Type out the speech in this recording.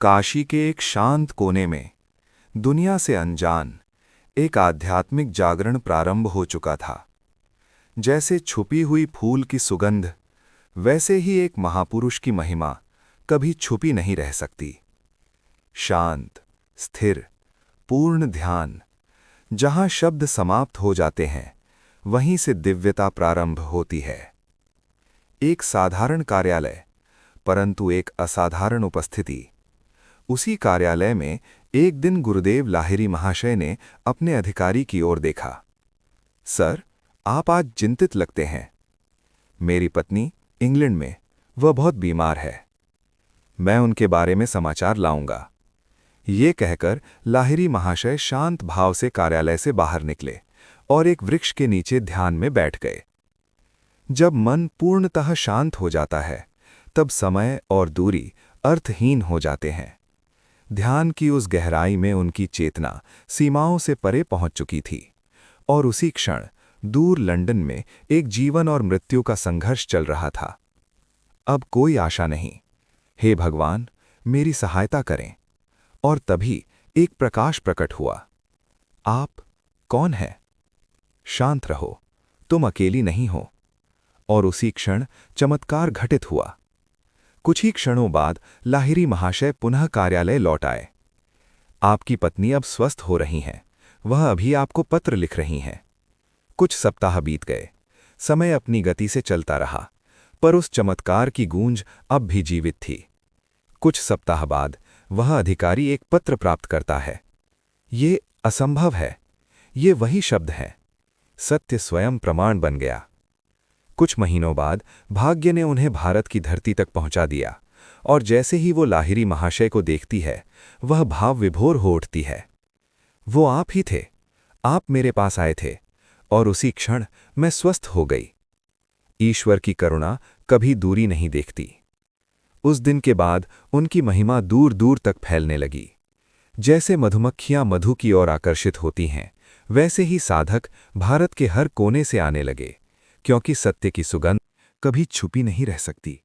काशी के एक शांत कोने में दुनिया से अनजान एक आध्यात्मिक जागरण प्रारंभ हो चुका था। जैसे छुपी हुई फूल की सुगंध, वैसे ही एक महापुरुष की महिमा कभी छुपी नहीं रह सकती। शांत, स्थिर, पूर्ण ध्यान। जहां शब्द समाप्त हो जाते हैं, वहीं से दिव्यता प्रारंभ होती है। एक साधारण कार्यालय, परंतु एक असाधारण उपस्थिति। उसी कार्यालय में एक दिन गुरुदेव लाहिरी महाशय ने अपने अधिकारी की ओर देखा। सर, आप आज चिंतित लगते हैं। मेरी पत्नी इंग्लैंड में, वह बहुत बीमार है। मैं उनके बारे में समाचार लाऊंगा। ये कहकर लाहिरी महाशय शांत भाव से कार्यालय से बाहर निकले और एक वृक्ष के नीचे ध्यान में बैठ गए। जब मन पूर्णतः शांत हो जाता है, तब समय और दूरी अर्थहीन हो जाते हैं। ध्यान की उस गहराई में उनकी चेतना सीमाओं से परे पहुंच चुकी थी, और उसी क्षण दूर लंदन में एक जीवन और मृत्यु का संघर्ष चल रहा था। अब कोई आशा नहीं। हे भगवान, मेरी सहायता करें। और तभी एक प्रकाश प्रकट हुआ। आप कौन हैं? शांत रहो, तुम अकेली नहीं हो। और उसी क्षण चमत्कार घटित हुआ। कुछ ही क्षणों बाद लाहिरी महाशय पुनः कार्यालय लौट आए। आपकी पत्नी अब स्वस्थ हो रही हैं। वह अभी आपको पत्र लिख रही हैं। कुछ सप्ताह बीत गए। समय अपनी गति से चलता रहा, पर उस चमत्कार की गूंज अब भी जीवित थी। कुछ सप्ताह बाद वह अधिकारी एक पत्र प्राप्त करता है। ये असंभव है। ये वही शब्द हैं। सत्य स्वयं प्रमाण बन गया। कुछ महीनों बाद भाग्य ने उन्हें भारत की धरती तक पहुंचा दिया, और जैसे ही वो लाहिरी महाशय को देखती है, वह भाव विभोर हो उठती है। वो आप ही थे। आप मेरे पास आए थे, और उसी क्षण मैं स्वस्थ हो गई। ईश्वर की करुणा कभी दूरी नहीं देखती। उस दिन के बाद उनकी महिमा दूर दूर तक फैलने लगी। जैसे मधुमक्खियां मधु की ओर आकर्षित होती हैं, वैसे ही साधक भारत के हर कोने से आने लगे, क्योंकि सत्य की सुगंध कभी छुपी नहीं रह सकती।